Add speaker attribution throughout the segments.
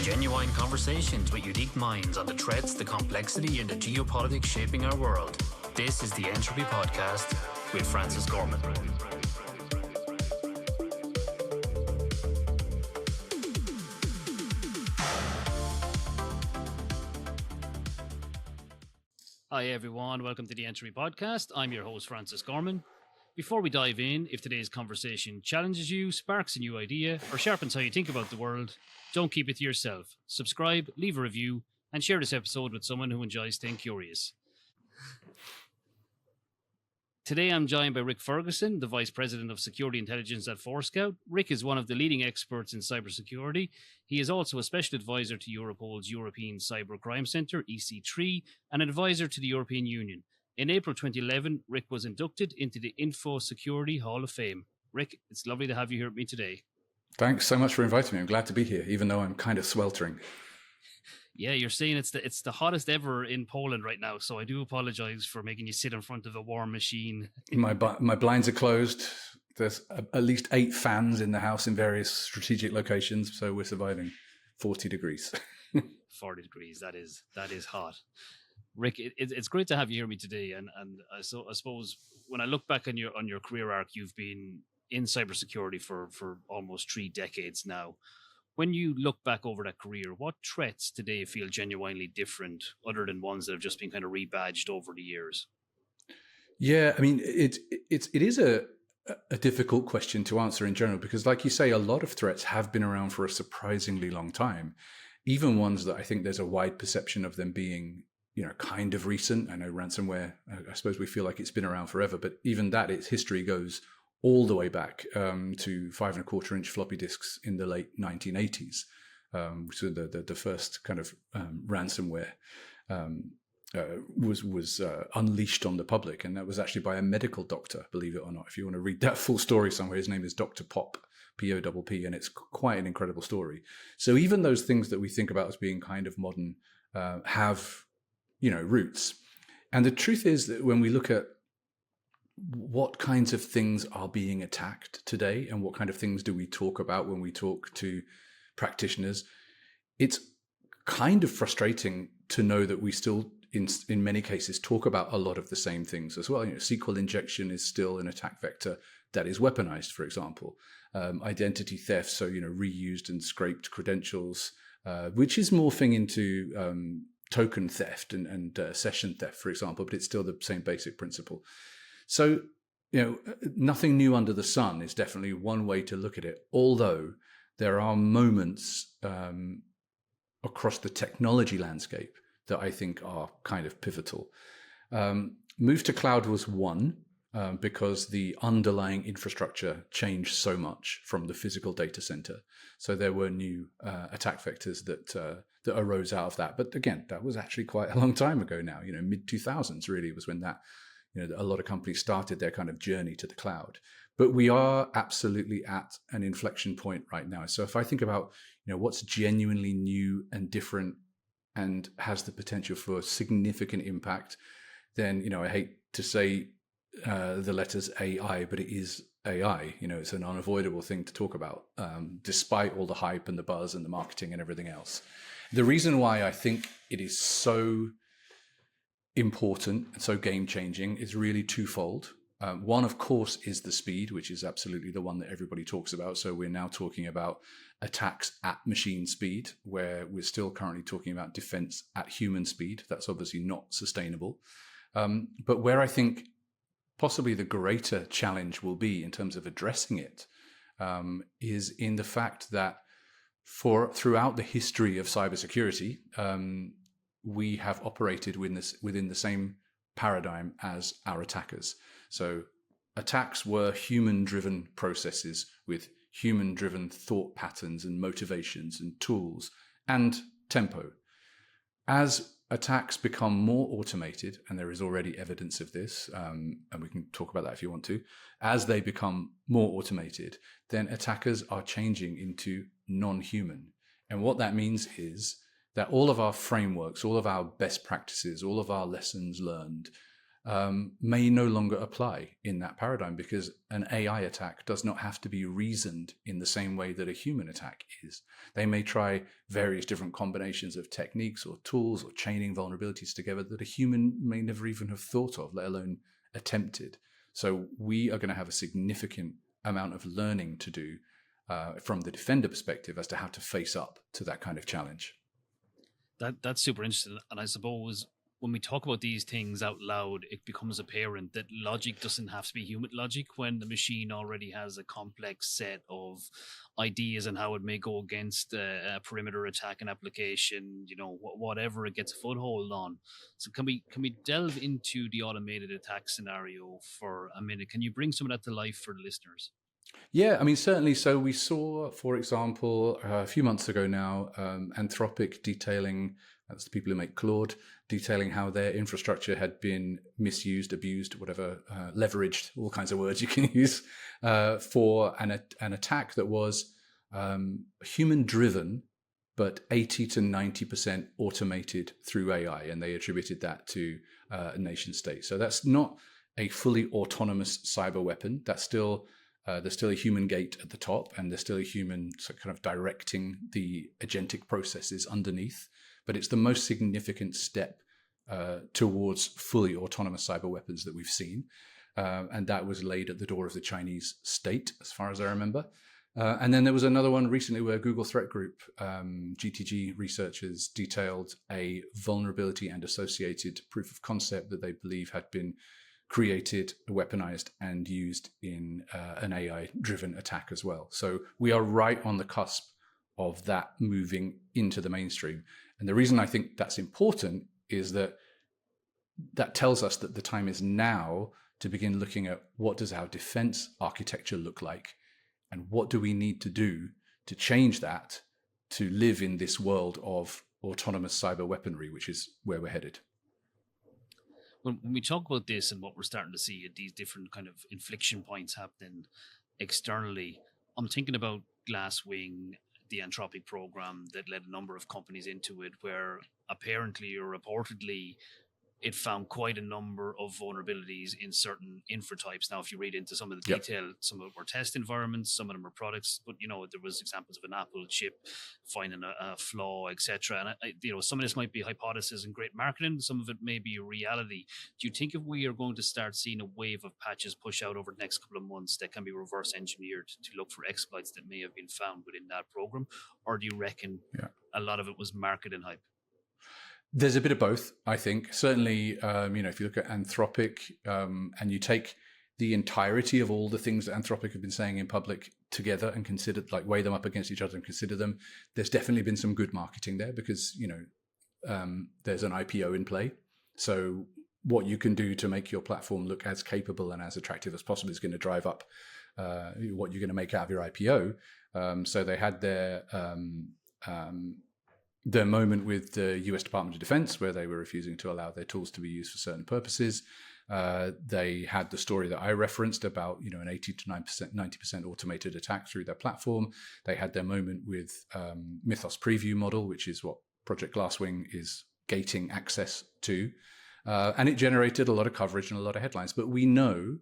Speaker 1: Genuine conversations with unique minds on the threats, the complexity, and the geopolitics shaping our world. This is the Entropy Podcast with Francis Gorman.
Speaker 2: Hi everyone, welcome to the Entropy Podcast. I'm your host, Francis Gorman. Before we dive in, if today's conversation challenges you, sparks a new idea, or sharpens how you think about the world, don't keep it to yourself. Subscribe, leave a review, and share this episode with someone who enjoys staying curious. Today I'm joined by Rik Ferguson, the Vice President of Security Intelligence at Forescout. Rik is one of the leading experts in cybersecurity. He is also a special advisor to Europol's European Cybercrime Centre, EC3, and an advisor to the European Union. In April 2011, Rik was inducted into the Info Security Hall of Fame. Rik, it's lovely to have you here with me today.
Speaker 3: Thanks so much for inviting me. I'm glad to be here, even though I'm kind of sweltering.
Speaker 2: Yeah, you're saying it's the hottest ever in Poland right now, so I do apologize for making you sit in front of a warm machine.
Speaker 3: My blinds are closed. There's at least 8 fans in the house in various strategic locations, so we're surviving 40 degrees.
Speaker 2: 40 degrees, that is hot. Rik, it's great to have you here with me today, and I suppose when I look back on your career arc, you've been in cybersecurity for almost 3 decades now. When you look back over that career, what threats today feel genuinely different, other than ones that have just been kind of rebadged over the years?
Speaker 3: Yeah, I mean, it is a difficult question to answer in general, because like you say, a lot of threats have been around for a surprisingly long time, even ones that I think there's a wide perception of them being, kind of recent. I know ransomware, I suppose we feel like it's been around forever, but even that, its history goes all the way back to 5.25-inch floppy disks in the late 1980s. So the first kind of ransomware was unleashed on the public, and that was actually by a medical doctor, believe it or not. If you want to read that full story somewhere, his name is Dr. Pop, P-O-P-P, and it's quite an incredible story. So even those things that we think about as being kind of modern have, roots. And the truth is that when we look at what kinds of things are being attacked today and what kind of things do we talk about when we talk to practitioners, it's kind of frustrating to know that we still, in many cases, talk about a lot of the same things as well. SQL injection is still an attack vector that is weaponized, for example. Identity theft, so, reused and scraped credentials, which is morphing into token theft and session theft, for example, but it's still the same basic principle. So, nothing new under the sun is definitely one way to look at it, although there are moments across the technology landscape that I think are kind of pivotal. Move to cloud was one, because the underlying infrastructure changed so much from the physical data center. So there were new attack vectors that arose out of that. But again, that was actually quite a long time ago now. Mid-2000s really was when that, a lot of companies started their kind of journey to the cloud. But we are absolutely at an inflection point right now. So if I think about, what's genuinely new and different and has the potential for significant impact, then, I hate to say the letters AI, but it is AI. It's an unavoidable thing to talk about, despite all the hype and the buzz and the marketing and everything else. The reason why I think it is so important and so game-changing is really twofold. One, of course, is the speed, which is absolutely the one that everybody talks about. So we're now talking about attacks at machine speed, where we're still currently talking about defense at human speed. That's obviously not sustainable. But where I think possibly the greater challenge will be in terms of addressing it is in the fact that throughout the history of cybersecurity, we have operated within the same paradigm as our attackers. So attacks were human-driven processes with human-driven thought patterns and motivations and tools and tempo. As attacks become more automated, and there is already evidence of this, and we can talk about that if you want to, as they become more automated, then attackers are changing into non-human. And what that means is that all of our frameworks, all of our best practices, all of our lessons learned may no longer apply in that paradigm, because an AI attack does not have to be reasoned in the same way that a human attack is. They may try various different combinations of techniques or tools or chaining vulnerabilities together that a human may never even have thought of, let alone attempted. So we are going to have a significant amount of learning to do from the defender perspective as to how to face up to that kind of challenge.
Speaker 2: That's super interesting. And I suppose when we talk about these things out loud, it becomes apparent that logic doesn't have to be human logic when the machine already has a complex set of ideas on how it may go against a perimeter attack and application, whatever it gets a foothold on. So can we delve into the automated attack scenario for a minute? Can you bring some of that to life for the listeners?
Speaker 3: Yeah, I mean, certainly. So we saw, for example, a few months ago now, Anthropic detailing, that's the people who make Claude, detailing how their infrastructure had been misused, abused, whatever, leveraged, all kinds of words you can use, for an attack that was human-driven, but 80 to 90% automated through AI, and they attributed that to a nation state. So that's not a fully autonomous cyber weapon. That's still there's still a human gate at the top, and there's still a human kind of directing the agentic processes underneath. But it's the most significant step towards fully autonomous cyber weapons that we've seen. And that was laid at the door of the Chinese state, as far as I remember. And then there was another one recently where Google Threat Group, GTG researchers, detailed a vulnerability and associated proof of concept that they believe had been created, weaponized, and used in an AI-driven attack as well. So we are right on the cusp of that moving into the mainstream. And the reason I think that's important is that tells us that the time is now to begin looking at what does our defense architecture look like, and what do we need to do to change that to live in this world of autonomous cyber weaponry, which is where we're headed.
Speaker 2: When we talk about this and what we're starting to see at these different kind of inflection points happening externally, I'm thinking about Glasswing, the Anthropic program that led a number of companies into it, where apparently or reportedly it found quite a number of vulnerabilities in certain infra types. Now, if you read into some of the detail, some of them were test environments, some of them were products, but there was examples of an Apple chip finding a flaw, etc. And some of this might be hypothesis and great marketing, some of it may be reality. Do you think if we are going to start seeing a wave of patches push out over the next couple of months that can be reverse engineered to look for exploits that may have been found within that program, or do you reckon a lot of it was marketing hype?
Speaker 3: There's a bit of both, I think. Certainly, if you look at Anthropic and you take the entirety of all the things that Anthropic have been saying in public together and consider, like, weigh them up against each other and consider them, there's definitely been some good marketing there because, there's an IPO in play. So what you can do to make your platform look as capable and as attractive as possible is going to drive up what you're going to make out of your IPO. So they had their moment with the US Department of Defense, where they were refusing to allow their tools to be used for certain purposes. They had the story that I referenced about, an 80 to 90% automated attack through their platform. They had their moment with Mythos Preview model, which is what Project Glasswing is gating access to. And it generated a lot of coverage and a lot of headlines. But we know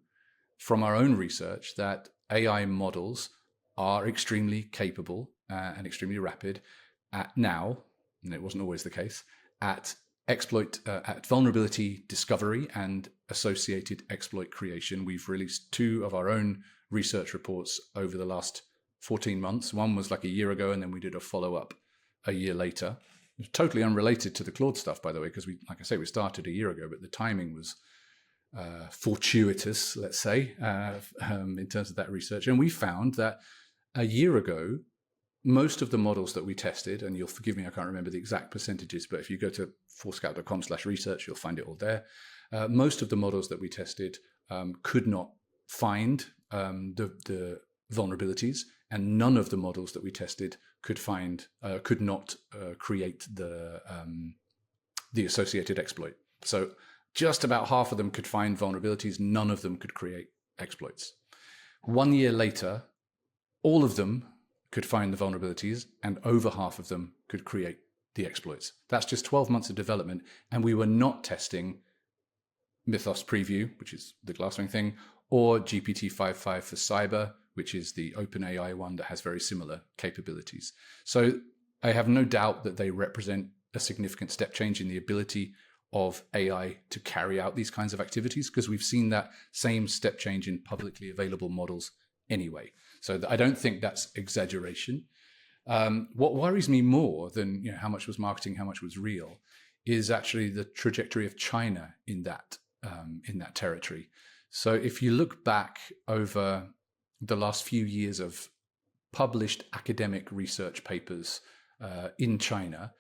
Speaker 3: from our own research that AI models are extremely capable and extremely rapid now, and it wasn't always the case, at vulnerability discovery and associated exploit creation. We've released 2 of our own research reports over the last 14 months. One was like a year ago, and then we did a follow-up a year later. It was totally unrelated to the Claude stuff, by the way, because we started a year ago, but the timing was fortuitous, let's say, in terms of that research. And we found that a year ago, most of the models that we tested, and you'll forgive me, I can't remember the exact percentages, but if you go to forescout.com/research, you'll find it all there. Most of the models that we tested could not find the vulnerabilities, and none of the models that we tested could not create the associated exploit. So just about half of them could find vulnerabilities. None of them could create exploits. 1 year later, all of them could find the vulnerabilities, and over half of them could create the exploits. That's just 12 months of development, and we were not testing Mythos Preview, which is the Glasswing thing, or GPT-5.5 for cyber, which is the OpenAI one that has very similar capabilities. So I have no doubt that they represent a significant step change in the ability of AI to carry out these kinds of activities, because we've seen that same step change in publicly available models anyway. So I don't think that's exaggeration. What worries me more than how much was marketing, how much was real, is actually the trajectory of China in that territory. So if you look back over the last few years of published academic research papers in China,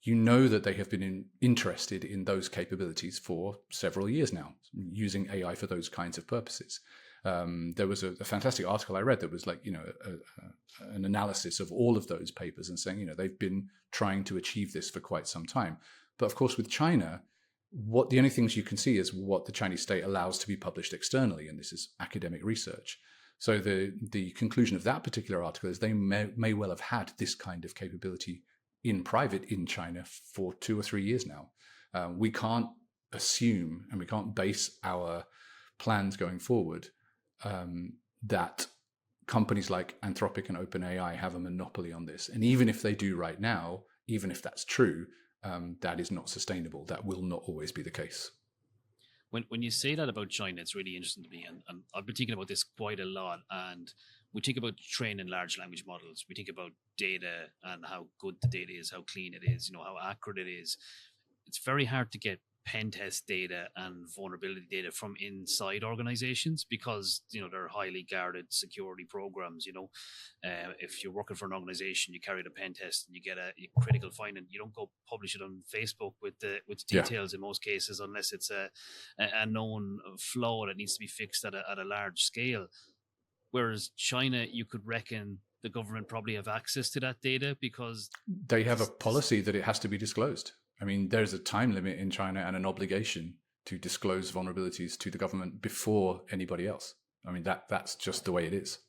Speaker 3: you know that they have been interested in those capabilities for several years now, using AI for those kinds of purposes. There was a fantastic article I read that was like, an analysis of all of those papers and saying, they've been trying to achieve this for quite some time. But of course, with China, the only things you can see is what the Chinese state allows to be published externally, and this is academic research. So the conclusion of that particular article is they may well have had this kind of capability in private in China for 2 or 3 years now. We can't assume and we can't base our plans going forward that companies like Anthropic and OpenAI have a monopoly on this. And even if they do right now, even if that's true, that is not sustainable. That will not always be the case.
Speaker 2: When you say that about China, it's really interesting to me. And I've been thinking about this quite a lot. And we think about training large language models. We think about data and how good the data is, how clean it is, how accurate it is. It's very hard to get pen test data and vulnerability data from inside organizations because they're highly guarded security programs. If you're working for an organization, you carry the pen test and you get a critical finding, you don't go publish it on Facebook with the details in most cases, unless it's a known flaw that needs to be fixed at a large scale. Whereas China, you could reckon the government probably have access to that data because
Speaker 3: they have a policy that it has to be disclosed. I mean, there's a time limit in China and an obligation to disclose vulnerabilities to the government before anybody else. I mean, that's just the way it is.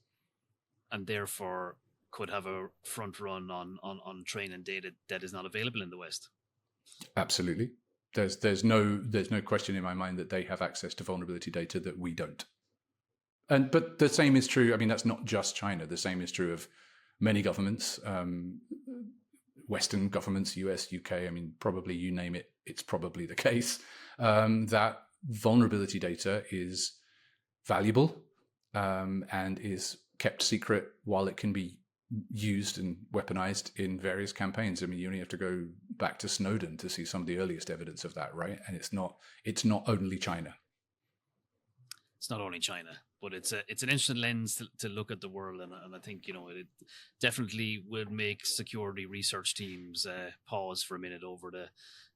Speaker 3: And
Speaker 2: therefore could have a front run on training data that is not available in the West.
Speaker 3: Absolutely. There's no question in my mind that they have access to vulnerability data that we don't. But the same is true. I mean, that's not just China. The same is true of many governments. Western governments, US, UK, I mean, probably you name it, it's probably the case, that vulnerability data is valuable and is kept secret while it can be used and weaponized in various campaigns. I mean, you only have to go back to Snowden to see some of the earliest evidence of that, right? And it's not only China.
Speaker 2: It's not only China, but it's an interesting lens to look at the world, and I think it definitely would make security research teams pause for a minute over the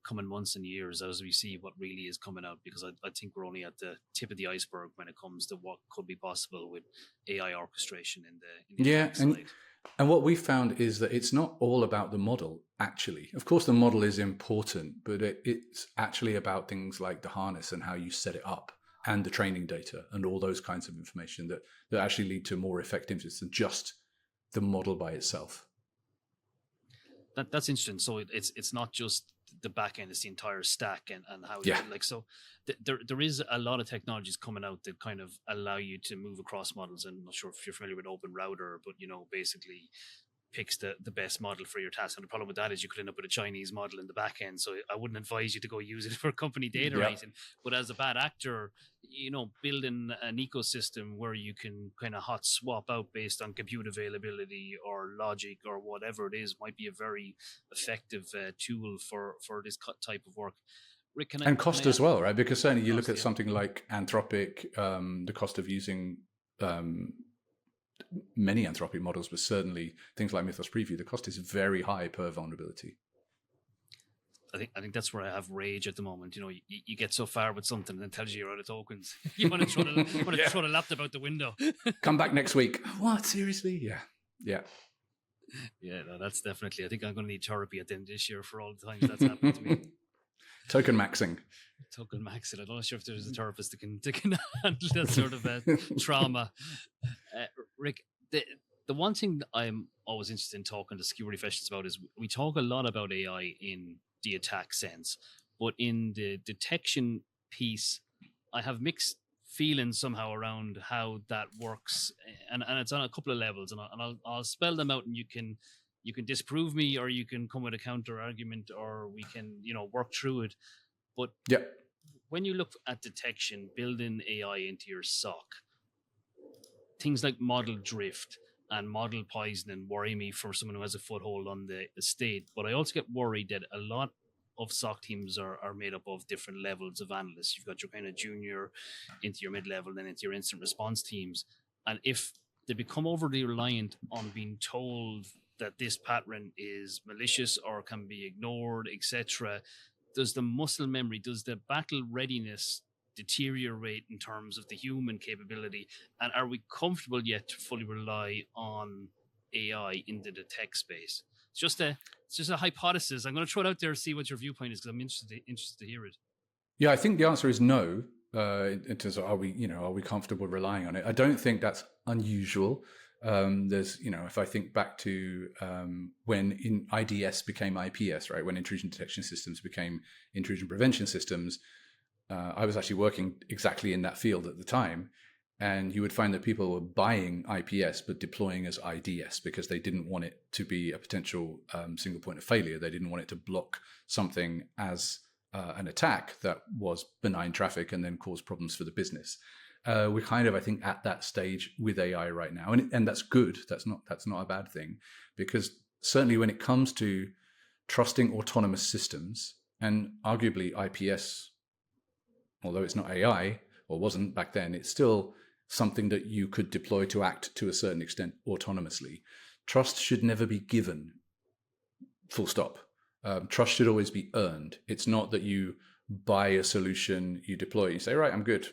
Speaker 2: coming months and years as we see what really is coming out, because I think we're only at the tip of the iceberg when it comes to what could be possible with AI orchestration in the side.
Speaker 3: And what we found is that it's not all about the model, actually. Of course, the model is important, but it's actually about things like the harness and how you set it up, and the training data and all those kinds of information that actually lead to more effectiveness than just the model by itself.
Speaker 2: That's interesting. So it's not just the back end, it's the entire stack and how so there is a lot of technologies coming out that kind of allow you to move across models. And I'm not sure if you're familiar with Open Router, but basically picks the best model for your task. And the problem with that is you could end up with a Chinese model in the back end. So I wouldn't advise you to go use it for company data or anything. But as a bad actor, building an ecosystem where you can kind of hot swap out based on compute availability or logic or whatever it is might be a very effective tool for this type of work. Rick,
Speaker 3: cost as well, right? Because certainly you look at something like Anthropic, the cost of using many Anthropic models, but certainly things like Mythos Preview, the cost is very high per vulnerability.
Speaker 2: I think that's where I have rage at the moment. You get so far with something and it tells you you're out of tokens. You want to throw the laptop out the window.
Speaker 3: Come back next week. What? Seriously? Yeah.
Speaker 2: Yeah, no, that's definitely. I think I'm going to need therapy at the end of this year for all the times that's happened to me.
Speaker 3: Token maxing.
Speaker 2: I'm not sure if there's a therapist that can handle that sort of trauma. Rick, the one thing that I'm always interested in talking to security professionals about is we talk a lot about AI in the attack sense, but in the detection piece, I have mixed feelings somehow around how that works, and it's on a couple of levels, and I'll spell them out, and you can disprove me, or you can come with a counter argument, or we can work through it. But
Speaker 3: Yeah.
Speaker 2: when you look at detection, building AI into your SOC, things like model drift and model poisoning worry me for someone who has a foothold on the estate. But I also get worried that a lot of SOC teams are made up of different levels of analysts. You've got your kind of junior into your mid-level, then into your incident response teams. And if they become overly reliant on being told that this pattern is malicious or can be ignored, etc., does the muscle memory, does the battle readiness deteriorate in terms of the human capability? And are we comfortable yet to fully rely on AI in the detect space? It's just a hypothesis. I'm going to throw it out there and see what your viewpoint is, because I'm interested to hear it.
Speaker 3: Yeah, I think the answer is no. In terms of are we comfortable relying on it? I don't think that's unusual. There's, if I think back to when IDS became IPS, right? When intrusion detection systems became intrusion prevention systems, I was actually working exactly in that field at the time. And you would find that people were buying IPS but deploying as IDS because they didn't want it to be a potential single point of failure. They didn't want it to block something as an attack that was benign traffic and then cause problems for the business. We're kind of, I think, at that stage with AI right now, and that's good. That's not a bad thing, because certainly when it comes to trusting autonomous systems, and arguably IPS, although it's not AI or wasn't back then, it's still something that you could deploy to act to a certain extent autonomously. Trust should never be given, full stop. Trust should always be earned. It's not that you buy a solution, you deploy it, you say, right, I'm good,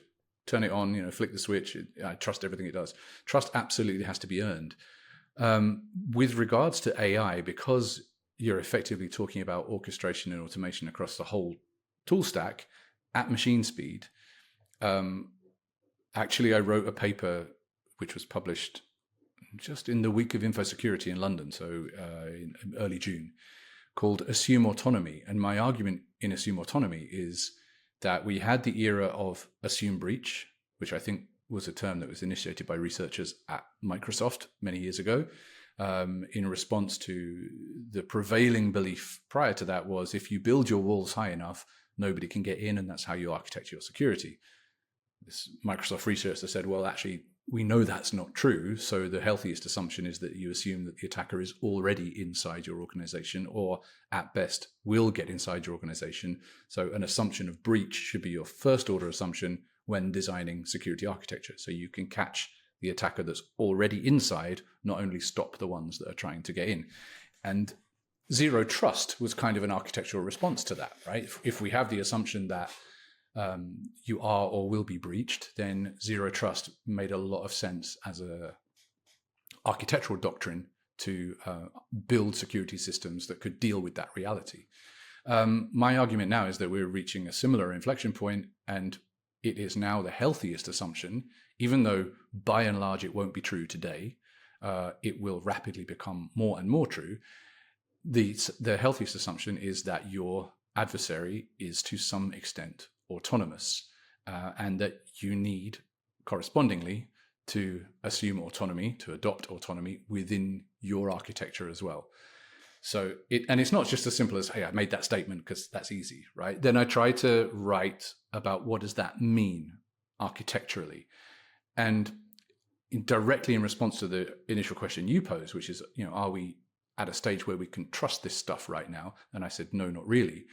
Speaker 3: turn it on, flick the switch, I trust everything it does. Trust absolutely has to be earned. With regards to AI, because you're effectively talking about orchestration and automation across the whole tool stack at machine speed, actually I wrote a paper which was published just in the week of Infosecurity in London, so in early June, called Assume Autonomy. And my argument in Assume Autonomy is that we had the era of assume breach, which I think was a term that was initiated by researchers at Microsoft many years ago, in response to the prevailing belief prior to that was if you build your walls high enough, nobody can get in, and that's how you architect your security. This Microsoft researcher said, well, actually, we know that's not true. So the healthiest assumption is that you assume that the attacker is already inside your organization, or at best will get inside your organization. So an assumption of breach should be your first order assumption when designing security architecture. So you can catch the attacker that's already inside, not only stop the ones that are trying to get in. And zero trust was kind of an architectural response to that, right? If we have the assumption that you are or will be breached, then zero trust made a lot of sense as a architectural doctrine to build security systems that could deal with that reality. My argument now is that we're reaching a similar inflection point, and it is now the healthiest assumption, even though by and large it won't be true today. It will rapidly become more and more true. The healthiest assumption is that your adversary is to some extent autonomous, and that you need correspondingly to assume autonomy, to adopt autonomy within your architecture as well. So it's not just as simple as, hey, I made that statement because that's easy, right? Then I try to write about what does that mean architecturally, and directly in response to the initial question you posed, which is, are we at a stage where we can trust this stuff right now? And I said, no, not really.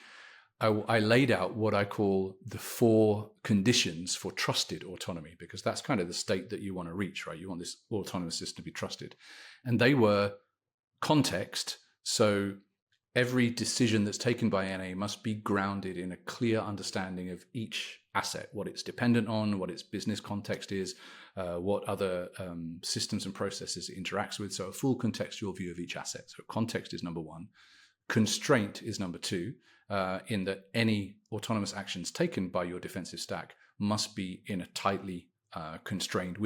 Speaker 3: I laid out what I call the 4 conditions for trusted autonomy, because that's kind of the state that you want to reach, right? You want this autonomous system to be trusted. And they were context. So every decision that's taken by NA must be grounded in a clear understanding of each asset, what it's dependent on, what its business context is, what other systems and processes it interacts with. So a full contextual view of each asset. So context is number 1. Constraint is number 2. In that any autonomous actions taken by your defensive stack must be in a tightly constrained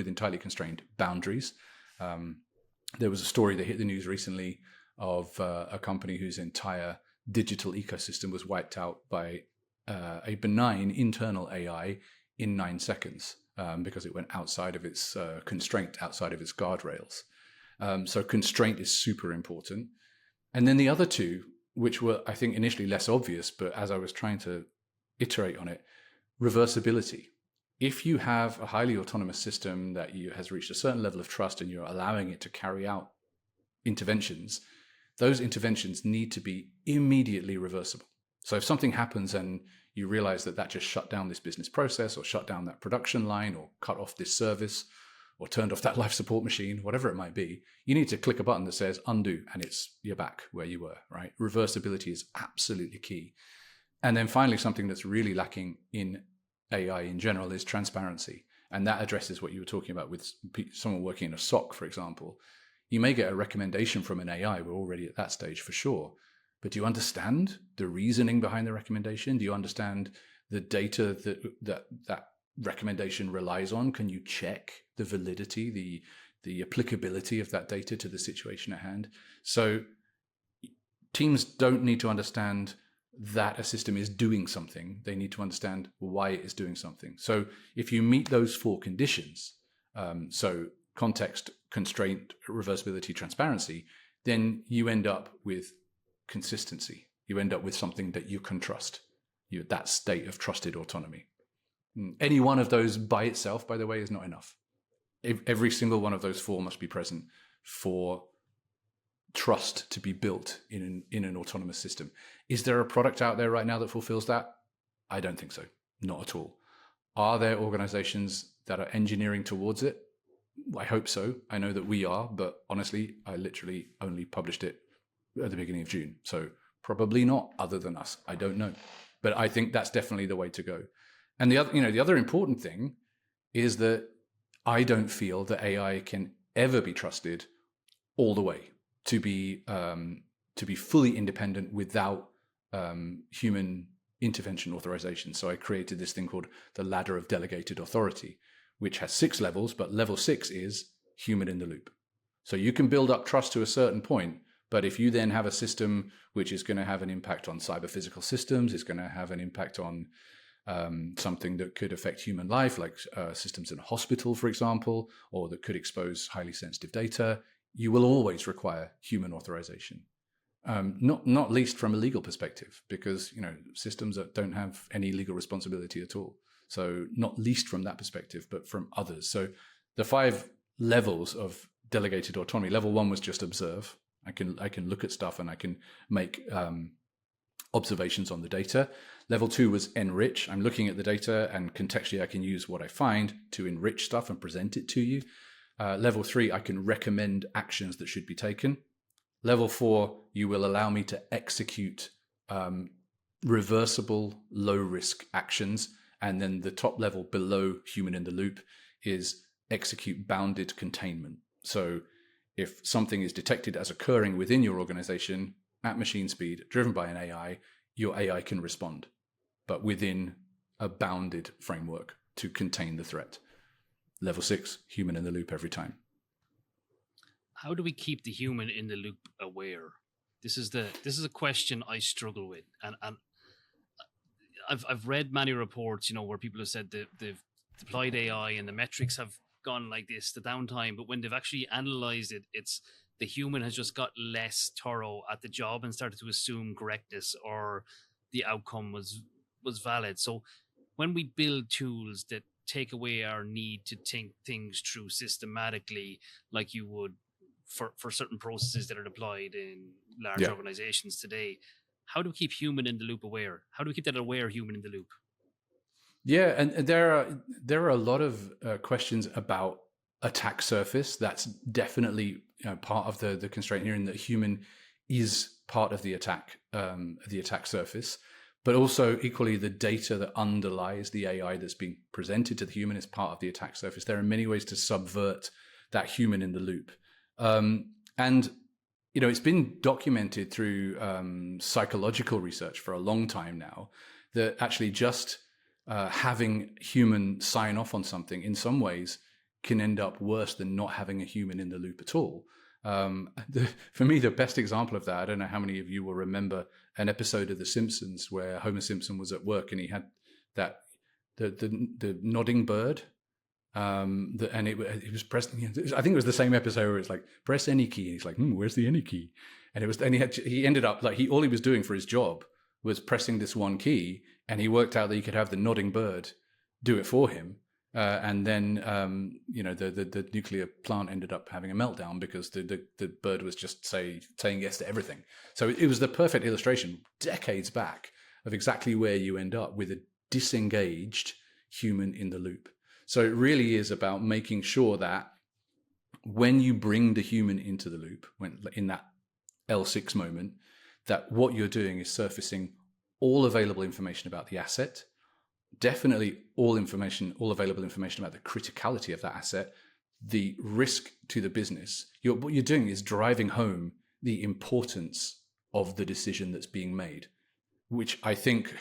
Speaker 3: boundaries. There was a story that hit the news recently of a company whose entire digital ecosystem was wiped out by a benign internal AI in 9 seconds because it went outside of its constraint, outside of its guardrails. So constraint is super important. And then the other two, which were, I think, initially less obvious, but as I was trying to iterate on it, reversibility. If you have a highly autonomous system that has reached a certain level of trust and you're allowing it to carry out interventions, those interventions need to be immediately reversible. So if something happens and you realize that just shut down this business process or shut down that production line or cut off this service or turned off that life support machine, whatever it might be, you need to click a button that says undo and you're back where you were, right? Reversibility is absolutely key. And then finally, something that's really lacking in AI in general is transparency. And that addresses what you were talking about with someone working in a SOC, for example. You may get a recommendation from an AI. We're already at that stage for sure. But do you understand the reasoning behind the recommendation? Do you understand the data that recommendation relies on? Can you check the validity, the applicability of that data to the situation at hand? So teams don't need to understand that a system is doing something. They need to understand why it is doing something. So if you meet those 4 conditions, so context, constraint, reversibility, transparency, then you end up with consistency. You end up with something that you can trust. That state of trusted autonomy. Any one of those by itself, by the way, is not enough. Every single one of those 4 must be present for trust to be built in an autonomous system. Is there a product out there right now that fulfills that? I don't think so. Not at all. Are there organizations that are engineering towards it? I hope so. I know that we are, but honestly, I literally only published it at the beginning of June. So probably not, other than us. I don't know. But I think that's definitely the way to go. And the other important thing is that I don't feel that AI can ever be trusted all the way to be fully independent without human intervention authorization. So I created this thing called the ladder of delegated authority, which has 6 levels, but level 6 is human in the loop. So you can build up trust to a certain point, but if you then have a system which is going to have an impact on cyber physical systems, it's going to have an impact on something that could affect human life, like systems in a hospital, for example, or that could expose highly sensitive data, you will always require human authorization. Not least from a legal perspective, because systems that don't have any legal responsibility at all. So not least from that perspective, but from others. So the 5 levels of delegated autonomy. Level 1 was just observe. I can look at stuff and I can make observations on the data. Level 2 was enrich. I'm looking at the data and contextually I can use what I find to enrich stuff and present it to you. Level 3, I can recommend actions that should be taken. Level 4, you will allow me to execute reversible, low-risk actions. And then the top level below human in the loop is execute bounded containment. So if something is detected as occurring within your organization at machine speed, driven by an AI, your AI can respond, but within a bounded framework to contain the threat. Level 6, human in the loop every time.
Speaker 2: How do we keep the human in the loop aware? This is a question I struggle with, and I've read many reports, where people have said that they've deployed AI and the metrics have gone like this, the downtime, but when they've actually analyzed it, it's the human has just got less thorough at the job and started to assume correctness or the outcome was valid. So when we build tools that take away our need to think things through systematically, like you would for certain processes that are deployed in large organizations today, how do we keep human in the loop aware? How do we keep that aware human in the loop?
Speaker 3: Yeah, and there are a lot of questions about attack surface. That's definitely part of the constraint here, in that human is part of the attack surface, but also equally the data that underlies the AI that's being presented to the human is part of the attack surface. There are many ways to subvert that human in the loop, and it's been documented through psychological research for a long time now that actually just having human sign off on something in some ways can end up worse than not having a human in the loop at all. For me, the best example of that, I don't know how many of you will remember an episode of The Simpsons where Homer Simpson was at work and he had that the nodding bird. And it was pressing. I think it was the same episode where it's like press any key, and he's like, "Where's the any key?" And it was. And he ended up like all he was doing for his job was pressing this one key, and he worked out that he could have the nodding bird do it for him. And then the nuclear plant ended up having a meltdown because the bird was just saying yes to everything. So it was the perfect illustration decades back of exactly where you end up with a disengaged human in the loop. So it really is about making sure that when you bring the human into the loop, when in that L6 moment, that what you're doing is surfacing all available information about the asset, definitely all available information about the criticality of that asset, the risk to the business. What you're doing is driving home the importance of the decision that's being made, which I think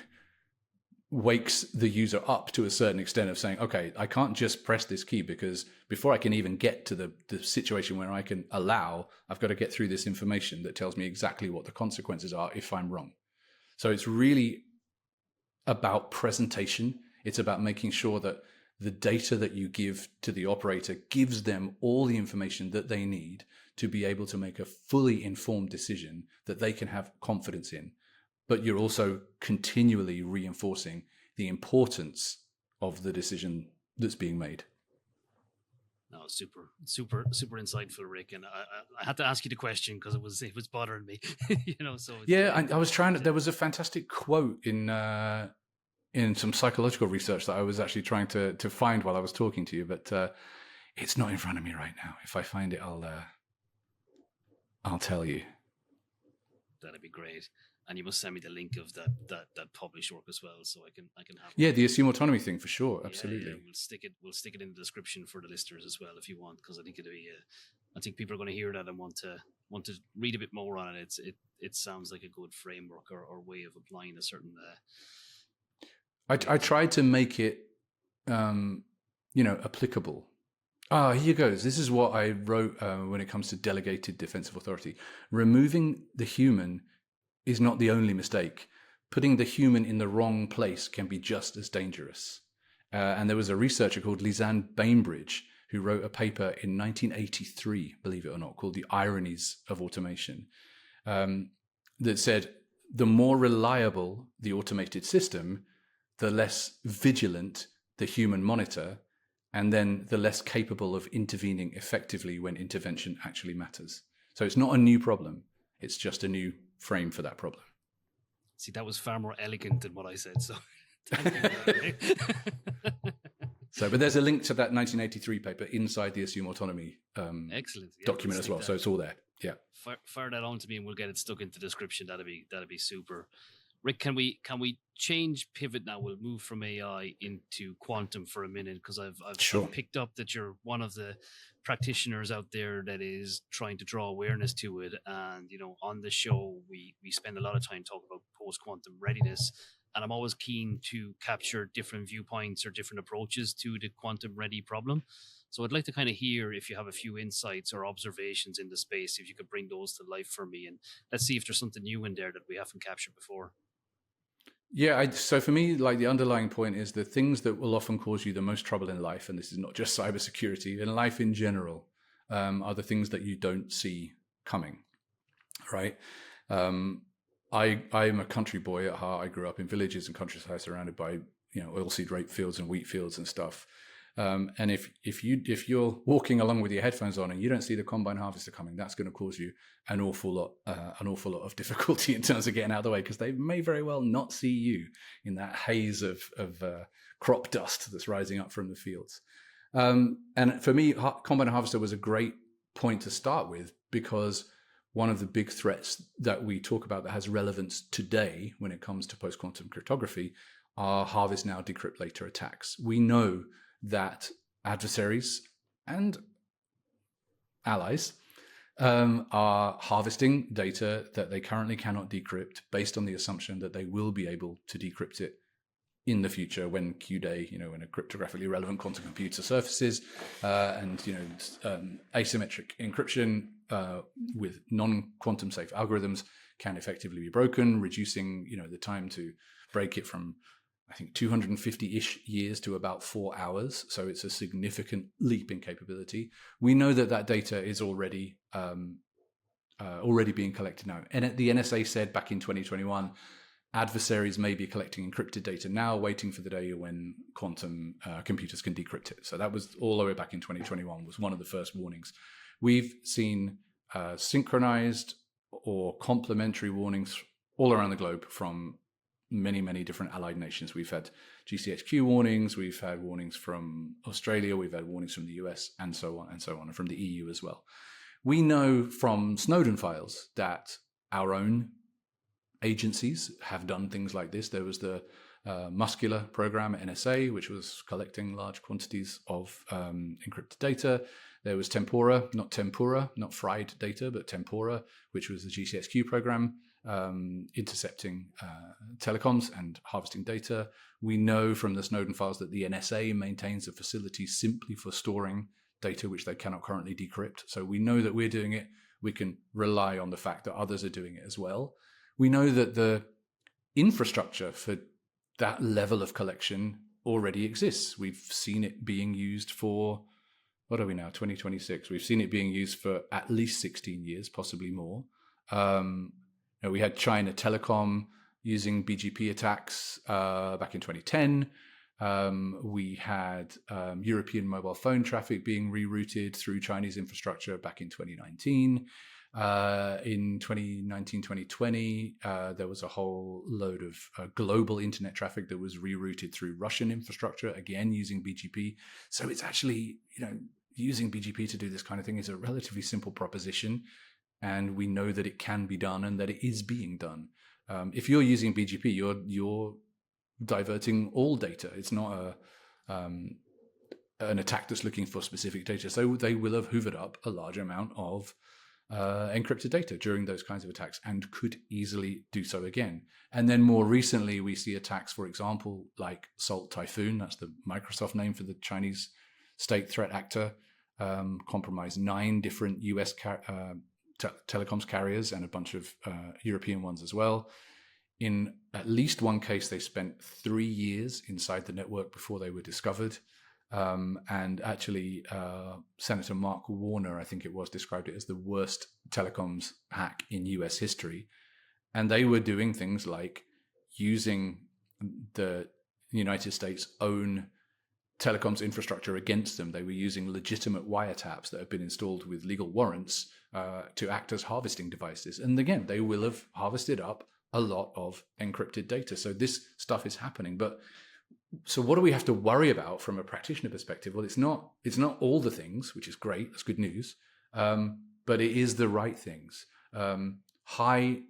Speaker 3: wakes the user up to a certain extent of saying, okay, I can't just press this key because before I can even get to the situation where I can allow, I've got to get through this information that tells me exactly what the consequences are if I'm wrong. So it's really about presentation. It's about making sure that the data that you give to the operator gives them all the information that they need to be able to make a fully informed decision that they can have confidence in. But you're also continually reinforcing the importance of the decision that's being made.
Speaker 2: No, super insightful, Rik. And I had to ask you the question because it was bothering me. So
Speaker 3: I was trying to. There was a fantastic quote in some psychological research that I was actually trying to find while I was talking to you, but it's not in front of me right now. If I find it, I'll tell you.
Speaker 2: That'd be great. And you must send me the link of that published work as well, so I can have.
Speaker 3: Yeah, the assume autonomy thing for sure, absolutely.
Speaker 2: Yeah, we'll stick it in the description for the listeners as well if you want, because I think I think people are going to hear that and want to read a bit more on it. It sounds like a good framework or way of applying a certain.
Speaker 3: I tried to make it, applicable. Here goes. This is what I wrote when it comes to delegated defensive authority. Removing the human is not the only mistake. Putting the human in the wrong place can be just as dangerous. And there was a researcher called Lisanne Bainbridge who wrote a paper in 1983, believe it or not, called The Ironies of Automation, that said the more reliable the automated system, the less vigilant the human monitor, and then the less capable of intervening effectively when intervention actually matters. So it's not a new problem. It's just a new frame for that problem.
Speaker 2: See, that was far more elegant than what I said. So,
Speaker 3: but there's a link to that 1983 paper inside the Assume Autonomy
Speaker 2: excellent
Speaker 3: document as well. So it's all there. Yeah.
Speaker 2: Fire that on to me, and we'll get it stuck into the description. That'd be super. Rik, can we change pivot now? We'll move from AI into quantum for a minute, because I've picked up that you're one of the practitioners out there that is trying to draw awareness to it. And on the show we spend a lot of time talking about post-quantum readiness, and I'm always keen to capture different viewpoints or different approaches to the quantum ready problem. So I'd like to kind of hear if you have a few insights or observations in the space, if you could bring those to life for me, and let's see if there's something new in there that we haven't captured before.
Speaker 3: Yeah, so for me, like the underlying point is the things that will often cause you the most trouble in life, and this is not just cybersecurity, in life in general, are the things that you don't see coming, right? I'm a country boy at heart. I grew up in villages and countryside surrounded by oilseed rape fields and wheat fields and stuff. And if you're walking along with your headphones on and you don't see the combine harvester coming, that's going to cause you an awful lot of difficulty in terms of getting out of the way, because they may very well not see you in that haze of crop dust that's rising up from the fields. And for me, combine harvester was a great point to start with, because one of the big threats that we talk about that has relevance today when it comes to post-quantum cryptography are harvest now, decrypt later attacks. We know that adversaries and allies are harvesting data that they currently cannot decrypt based on the assumption that they will be able to decrypt it in the future when Q-Day, when a cryptographically relevant quantum computer surfaces, and asymmetric encryption with non-quantum safe algorithms can effectively be broken, reducing the time to break it from I think 250-ish years to about 4 hours. So it's a significant leap in capability. We know that data is already being collected now. And the NSA said back in 2021, adversaries may be collecting encrypted data now, waiting for the day when quantum computers can decrypt it. So that was all the way back in 2021, was one of the first warnings. We've seen synchronized or complementary warnings all around the globe from many, many different allied nations. We've had GCHQ warnings, we've had warnings from Australia, we've had warnings from the US, and so on, and from the EU as well. We know from Snowden files that our own agencies have done things like this. There was the Muscular program at NSA, which was collecting large quantities of encrypted data. There was Tempora, not fried data, but Tempora, which was the GCHQ program, intercepting telecoms and harvesting data. We know from the Snowden files that the NSA maintains a facility simply for storing data which they cannot currently decrypt. So we know that we're doing it. We can rely on the fact that others are doing it as well. We know that the infrastructure for that level of collection already exists. We've seen it being used for, what are we now, 2026? We've seen it being used for at least 16 years, possibly more. We had China Telecom using BGP attacks back in 2010. We had European mobile phone traffic being rerouted through Chinese infrastructure back in 2019. In 2019, 2020, there was a whole load of global internet traffic that was rerouted through Russian infrastructure, again, using BGP. So it's actually, using BGP to do this kind of thing is a relatively simple proposition. And we know that it can be done and that it is being done. If you're using BGP, you're diverting all data. It's not an attack that's looking for specific data. So they will have hoovered up a large amount of encrypted data during those kinds of attacks and could easily do so again. And then more recently, we see attacks, for example, like Salt Typhoon, that's the Microsoft name for the Chinese state threat actor, compromised 9 different US telecoms carriers and a bunch of European ones as well. In at least one case, they spent 3 years inside the network before they were discovered. And actually, Senator Mark Warner, I think it was, described it as the worst telecoms hack in US history. And they were doing things like using the United States' own telecoms infrastructure against them. They were using legitimate wiretaps that have been installed with legal warrants to act as harvesting devices. And again, they will have harvested up a lot of encrypted data. So this stuff is happening. But so what do we have to worry about from a practitioner perspective? Well, it's not all the things, which is great. That's good news. But it is the right things. High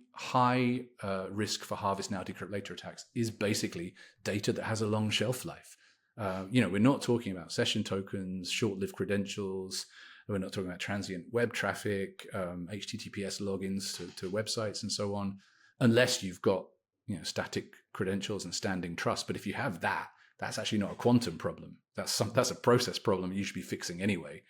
Speaker 3: risk for harvest now, decrypt later attacks is basically data that has a long shelf life. We're not talking about session tokens, short-lived credentials. We're not talking about transient web traffic, HTTPS logins to websites and so on, unless you've got static credentials and standing trust. But if you have that, that's actually not a quantum problem. That's a process problem you should be fixing anyway.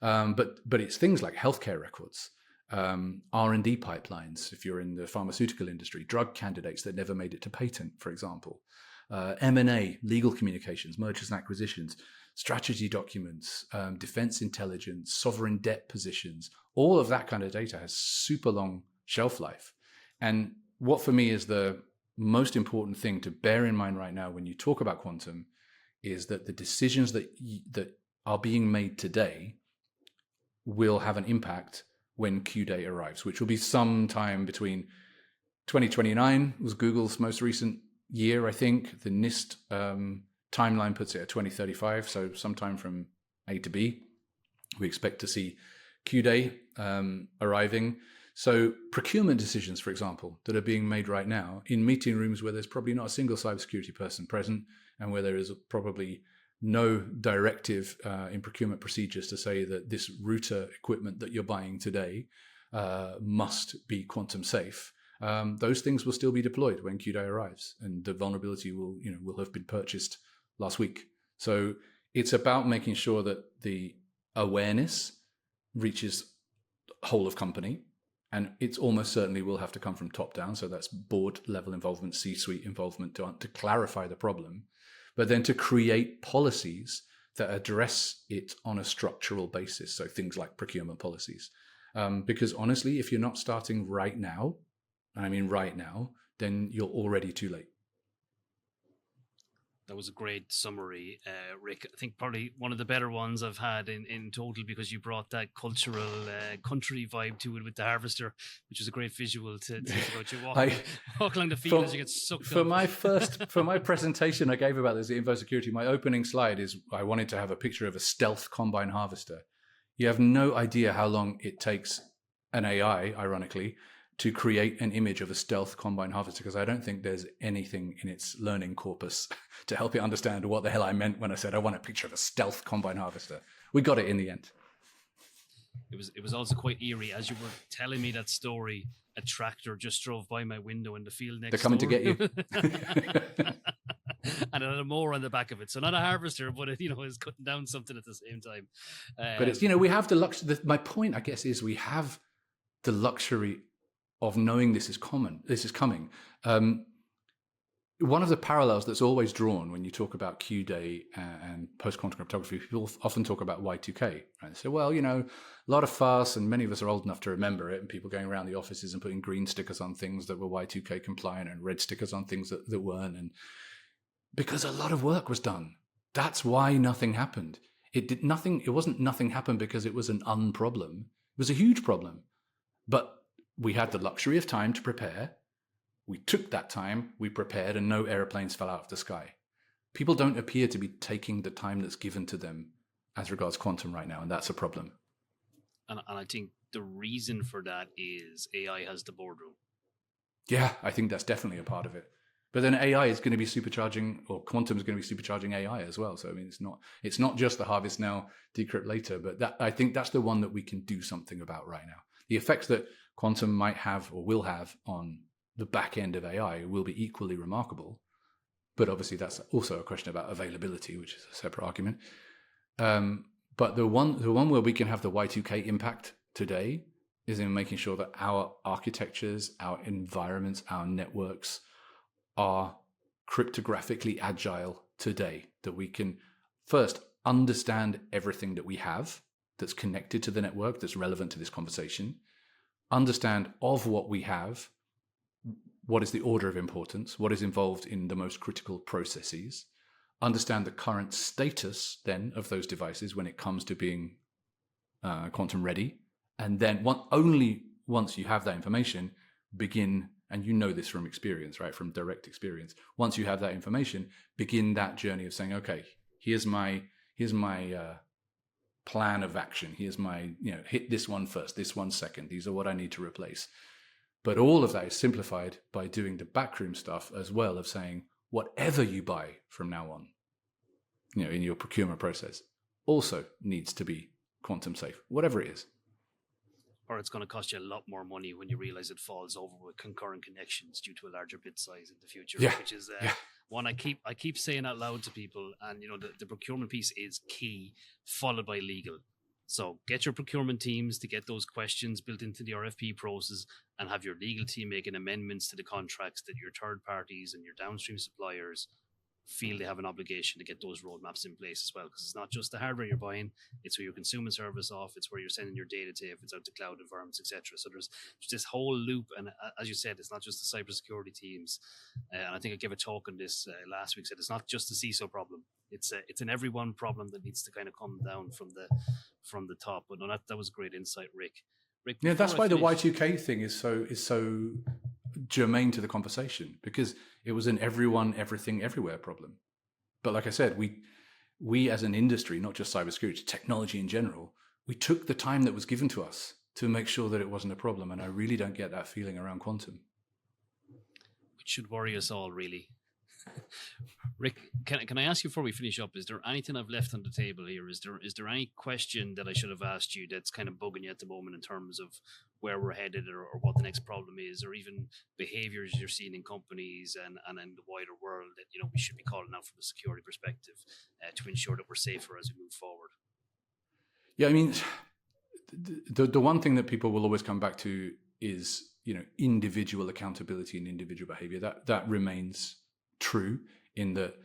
Speaker 3: But it's things like healthcare records, R&D pipelines. If you're in the pharmaceutical industry, drug candidates that never made it to patent, for example, M&A, legal communications, mergers and acquisitions, strategy documents, defense intelligence, sovereign debt positions. All of that kind of data has super long shelf life. And what for me is the most important thing to bear in mind right now when you talk about quantum is that the decisions that are being made today will have an impact when Q-Day arrives, which will be sometime between 2029 was Google's most recent year, I think. The NIST timeline puts it at 2035, so sometime from A to B. We expect to see Q-Day arriving. So procurement decisions, for example, that are being made right now in meeting rooms where there's probably not a single cybersecurity person present and where there is probably no directive in procurement procedures to say that this router equipment that you're buying today must be quantum safe. Those things will still be deployed when Q-Day arrives, and the vulnerability will have been purchased last week. So it's about making sure that the awareness reaches whole of company, And it's almost certainly will have to come from top down. So that's board level involvement, C-suite involvement to clarify the problem, but then to create policies that address it on a structural basis. So things like procurement policies. Because honestly, if you're not starting right now, and I mean right now, then you're already too late.
Speaker 2: That was a great summary, Rik. I think probably one of the better ones I've had in total, because you brought that cultural country vibe to it with the harvester, which was a great visual to think about. You walk along the field as you get sucked
Speaker 3: for
Speaker 2: up.
Speaker 3: For my presentation I gave about this at InfoSecurity, my opening slide is I wanted to have a picture of a stealth combine harvester. You have no idea how long it takes an AI, ironically, to create an image of a stealth combine harvester, because I don't think there's anything in its learning corpus to help it understand what the hell I meant when I said I want a picture of a stealth combine harvester. We got it in the end.
Speaker 2: It was also quite eerie as you were telling me that story. A tractor just drove by my window in the field next door.
Speaker 3: They're coming to get you.
Speaker 2: And it had a mower on the back of it, so not a harvester, but it is cutting down something at the same time.
Speaker 3: But it's we have the luxury. My point, I guess, is we have the luxury of knowing this is coming. One of the parallels that's always drawn when you talk about Q-Day and post-quantum cryptography, people often talk about Y2K. Right? They say, well, a lot of fuss, and many of us are old enough to remember it, and people going around the offices and putting green stickers on things that were Y2K compliant and red stickers on things that weren't. And because a lot of work was done. That's why nothing happened. It wasn't nothing happened because it was an unproblem. It was a huge problem. But we had the luxury of time to prepare. We took that time, we prepared, and no airplanes fell out of the sky. People don't appear to be taking the time that's given to them as regards quantum right now, and that's a problem.
Speaker 2: And I think the reason for that is AI has the boardroom.
Speaker 3: Yeah, I think that's definitely a part of it. But then AI is going to be supercharging, or quantum is going to be supercharging AI as well. So I mean, it's not just the harvest now, decrypt later, but I think that's the one that we can do something about right now. The effects that quantum might have or will have on the back end of AI will be equally remarkable. But obviously that's also a question about availability, which is a separate argument. But the one where we can have the Y2K impact today is in making sure that our architectures, our environments, our networks are cryptographically agile today, that we can first understand everything that we have that's connected to the network, that's relevant to this conversation, understand of what we have, what is the order of importance, what is involved in the most critical processes, understand the current status then of those devices when it comes to being quantum ready, and then only once you have that information, begin, and you know this from experience, right, from direct experience, once you have that information, begin that journey of saying, okay, here's my plan of action. Here's my, hit this one first, this one second. These are what I need to replace. But all of that is simplified by doing the backroom stuff as well, of saying whatever you buy from now on, in your procurement process, also needs to be quantum safe, whatever it is.
Speaker 2: Or it's going to cost you a lot more money when you realize it falls over with concurrent connections due to a larger bit size in the future, which is one I keep saying out loud to people. And the procurement piece is key, followed by legal. So get your procurement teams to get those questions built into the RFP process, and have your legal team making amendments to the contracts that your third parties and your downstream suppliers feel they have an obligation to get those roadmaps in place as well. Because it's not just the hardware you're buying, it's where you're consuming service off, it's where you're sending your data to, if it's out to cloud environments, etc. So there's this whole loop. And as you said, it's not just the cybersecurity teams. And I think I gave a talk on this last week, said it's not just the CISO problem. It's an everyone problem that needs to kind of come down from the top. But no, that was a great insight, Rik.
Speaker 3: Yeah, that's why the Y2K thing is so germane to the conversation, because it was an everyone, everything, everywhere problem. But like I said, we as an industry, not just cybersecurity, technology in general, we took the time that was given to us to make sure that it wasn't a problem. And I really don't get that feeling around quantum.
Speaker 2: Which should worry us all, really. Rik, can I ask you before we finish up, is there anything I've left on the table here? Is there any question that I should have asked you that's kind of bugging you at the moment in terms of where we're headed, or what the next problem is, or even behaviors you're seeing in companies and in the wider world that we should be calling out from a security perspective to ensure that we're safer as we move forward?
Speaker 3: Yeah, I mean, the one thing that people will always come back to is, individual accountability and individual behavior. That remains true, in that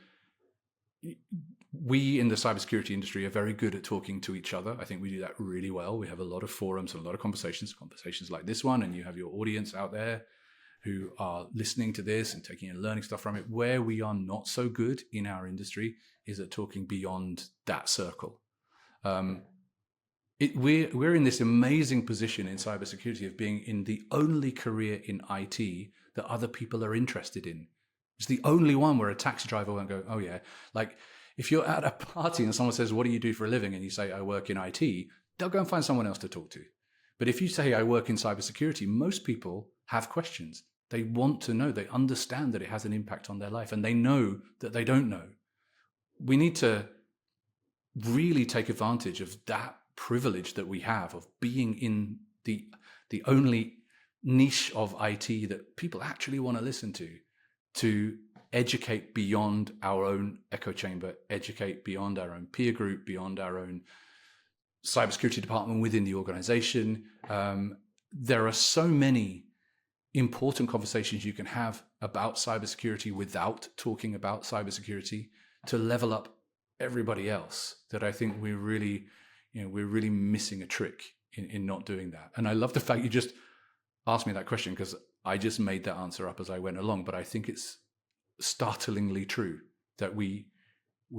Speaker 3: we in the cybersecurity industry are very good at talking to each other. I think we do that really well. We have a lot of forums and a lot of conversations like this one, and you have your audience out there who are listening to this and taking and learning stuff from it. Where we are not so good in our industry is at talking beyond that circle. We're in this amazing position in cybersecurity of being in the only career in IT that other people are interested in. It's the only one where a taxi driver won't go, oh yeah. Like, if you're at a party and someone says, what do you do for a living? And you say, I work in IT, they'll go and find someone else to talk to. But if you say, I work in cybersecurity, most people have questions. They want to know. They understand that it has an impact on their life, and they know that they don't know. We need to really take advantage of that privilege that we have of being in the only niche of IT that people actually want to listen to educate beyond our own echo chamber, educate beyond our own peer group, beyond our own cybersecurity department within the organization. There are so many important conversations you can have about cybersecurity without talking about cybersecurity to level up everybody else, that I think we're really missing a trick in not doing that. And I love the fact you just asked me that question, because I just made that answer up as I went along, but I think it's startlingly true that we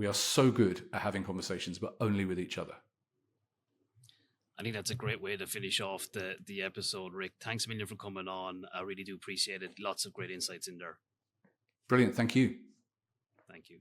Speaker 3: are so good at having conversations, but only with each other.
Speaker 2: I think that's a great way to finish off the episode, Rik. Thanks a million for coming on. I really do appreciate it. Lots of great insights in there.
Speaker 3: Brilliant. Thank you.
Speaker 2: Thank you.